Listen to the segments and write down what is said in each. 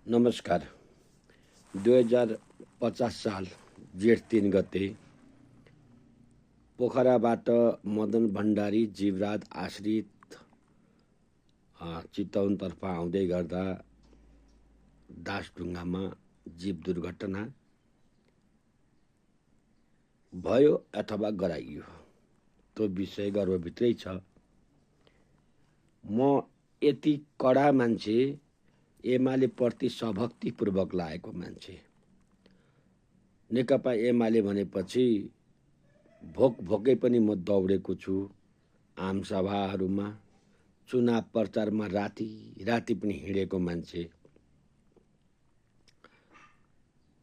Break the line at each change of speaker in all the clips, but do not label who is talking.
नमस्कार। 2050 साल जेठ 3 गते पोखराबाट मदन भण्डारी जीवराज आश्रित चितवनतर्फ आउँदै गर्दा दासढुङ्गामा जीव दुर्घटना भयो अथवा गराइयो, त्यो विषय गर्भभित्रै छ। म यति कडा मान्छे, एमाले प्रति सभक्तिपूर्वक लागेको मान्छे। नेकपा एमाले भनेपछि भोकै पनि म दौडेको छु। आमसभाहरूमा, चुनाव प्रचारमा राति पनि हिँडेको मान्छे।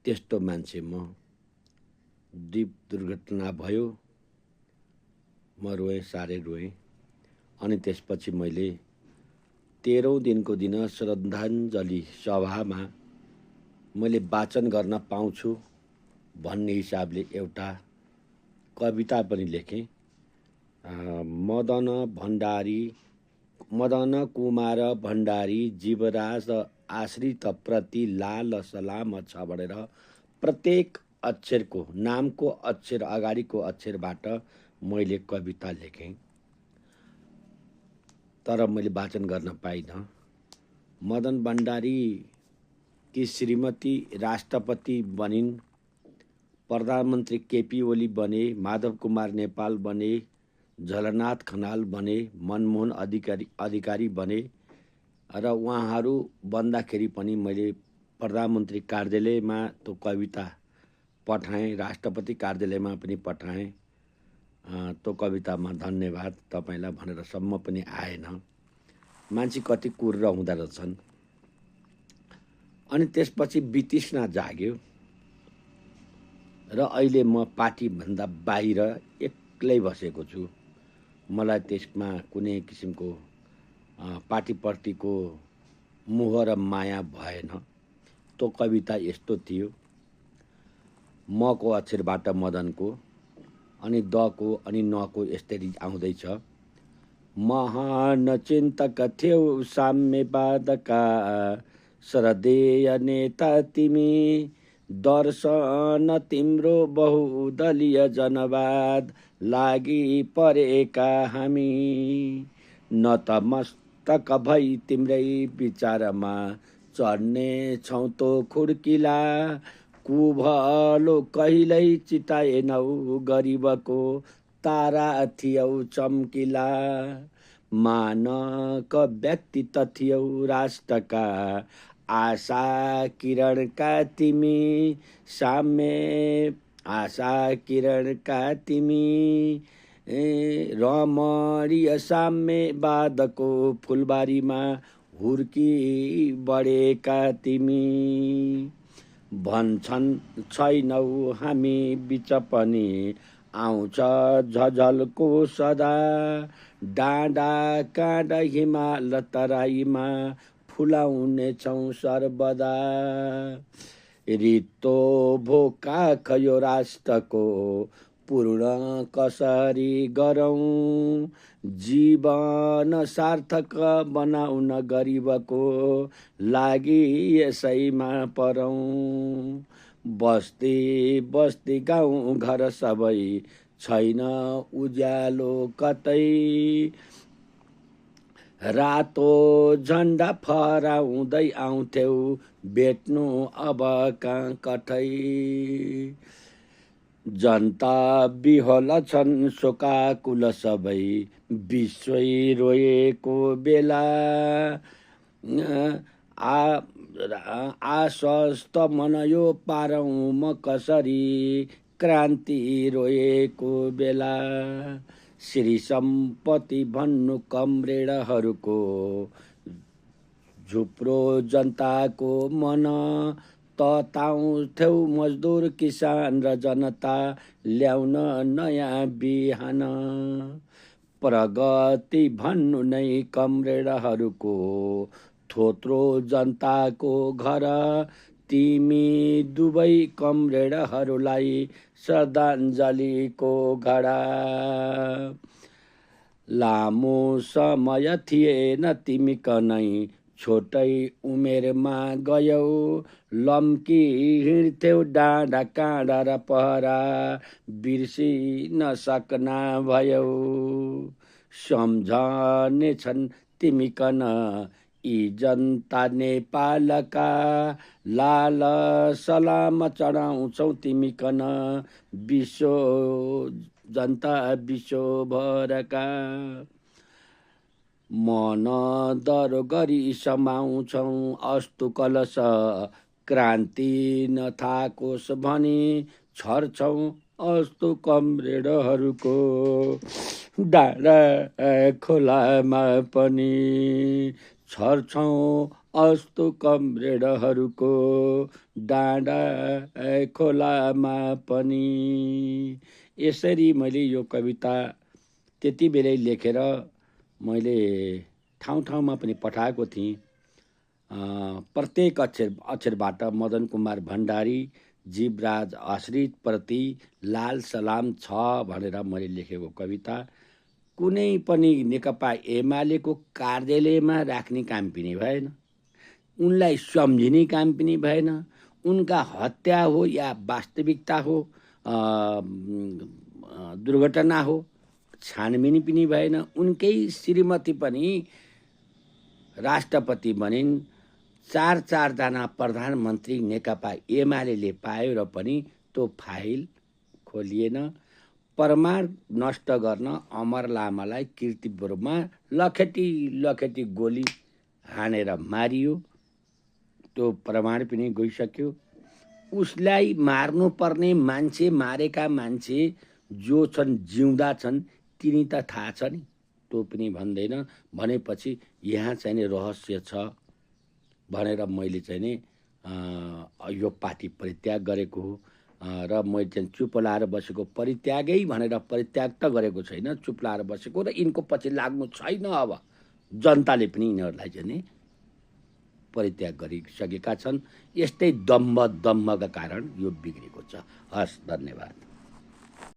त्यस्तो मान्छे म। द्वीप दुर्घटना भयो, म रोएँ, साह्रै रोएँ। अनि त्यसपछि मैले 13औं दिनको दिन श्रद्धाञ्जली सभामा मैले वाचन गर्न पाउँछु भन्ने हिसाबले एउटा कविता पनि लेखेँ। मदन कुमार भण्डारी जीवराज आश्रित प्रति लाल सलाम छ भनेर प्रत्येक अक्षरको, नामको अक्षर अगाडिको अक्षरबाट मैले कविता लेखेँ, तर मैले वाचन गर्न पाइनँ। मदन भण्डारी की श्रीमती राष्ट्रपति बनिन्, प्रधानमन्त्री केपी ओली बने, माधव कुमार नेपाल बने, झलनाथ खनाल बने, मनमोहन अधिकारी बने र उहाँहरू बन्दाखेरि पनि मैले प्रधानमन्त्री कार्यालयमा त्यो कविता पठाएँ, राष्ट्रपति कार्यालयमा पनि पठाएँ। त्यो कवितामा धन्यवाद तपाईँलाई भनेर सम्म पनि आएन। मान्छे कति कुर्र हुँदो रहेछन्। अनि त्यसपछि वितृष्णा जाग्यो र अहिले म पार्टीभन्दा बाहिर एक्लै बसेको छु। मलाई त्यसमा कुनै किसिमको पार्टीप्रतिको मोह र माया भएन। त्यो कविता यस्तो थियो, मको अक्षरबाट मदनको, अनि दको अनि नको यसरी आउँदैछ। महान चिन्तक थियौ साम्यवादका, श्रद्धेय नेता तिमी, दर्शन तिम्रो बहुदलीय जनवाद, लागि परेका हामी। नतमस्तक भई तिम्रै विचारमा, चढ्ने छौँ तो खुड्किला, कुभलो कहिल्यै चिताएनौ, गरिबको तारा थियौ चम्किला। मानक व्यक्तित्व थियौ राष्ट्रका, आशा किरणका तिमी, साम्य आशा किरणका तिमी, रमणीय साम्यवादको फुलबारीमा हुर्की बढेका तिमी। भन्छन् छैनौ हामी बिच पनि, आउँछ झझल्को सदा, डाँडा काँडा हिमाल तराईमा, फुलाउने छौँ सर्वदा। रित्तो भोका खयो राष्ट्रको, पूर्ण कसरी गरौँ, जीवन सार्थक बनाउन गरिबको, लागि यसैमा परौँ। बस्ती बस्ती गाउँ घर सबै, छैन उज्यालो कतै, रातो झन्डा फहराउँदै आउँथ्यौ, भेट्नु अब कहाँ कतै। जनता बिहोला छन् शोकाकुल सबै, विश्वै रोएको बेला, आश्वस्त मन यो पारौँ म कसरी, क्रान्ति रोएको बेला। श्री सम्पत्ति भन्नु कमरेडहरूको, झुप्रो जनताको मन, तताउँथ्यौ मजदुर किसान र जनता, ल्याउन नयाँ बिहान। प्रगति भन्नु नै कमरेडहरूको, थोत्रो जनताको घर, तिमी दुवै कमरेडहरूलाई श्रद्धाञ्जलीको घडा। लामो समय थिएन तिमी कनै, छोटै उमेरमा गयौ लम्की हिँड्थ्यौ डाँडा काँडा र पहरा बिर्सिन सक्ना भयौ सम्झने छन् तिमी कन यी जनता नेपालका लाल सलाम चढाउँछौ तिमी कन विश्व जनता विश्वभरका मन दर गरी समाउँछौ अस्तु कलश क्रान्ति नथाकोस् भनी छर्छौ अस्तु कमरेडहरूको डाँडा खोलामा पनि छर्छौ अस्तु कमरेडहरूको डाँडा खोलामा पनि। यसरी मैले यो कविता त्यति बेलै लेखेर मैले ठाउँ ठाउँमा पनि पठाएको थिएँ। प्रत्येक अक्षरबाट मदन कुमार भण्डारी जीवराज आश्रित प्रति लाल सलाम छ भनेर मैले लेखेको कविता कुनै पनि नेकपा एमालेको कार्यालयमा राख्ने काम पनि भएन, उनलाई सम्झिने काम पनि भएन। उनका हत्या हो या वास्तविकता हो दुर्घटना हो छानबिन पनि भएन। उनकै श्रीमती पनि राष्ट्रपति बनिन्। 4 जना प्रधानमन्त्री नेकपा एमाले पायो र पनि त्यो फाइल खोलिएन। प्रमाण नष्ट गर्न अमर लामालाई कीर्तिपुरमा लखेटी गोली हानेर मारियो। त्यो प्रमाण पनि गइसक्यो। उसलाई मार्नुपर्ने मान्छे, मारेका मान्छे जो छन् जिउँदा छन् तिनी त थाहा छ नि, त्यो पनि भन्दैन। भनेपछि यहाँ चाहिँ नि रहस्य छ भनेर मैले चाहिँ नि यो पार्टी परित्याग गरेको हो र मैले चाहिँ चुप लाएर बसेको परित्यागै भनेर परित्याग त गरेको छैन, चुप लाएर बसेको र यिनको पछि लाग्नु छैन। अब जनताले पनि यिनीहरूलाई चाहिँ नि परित्याग गरिसकेका छन्। यस्तै दम्भका कारण यो बिग्रेको छ। हस्, धन्यवाद।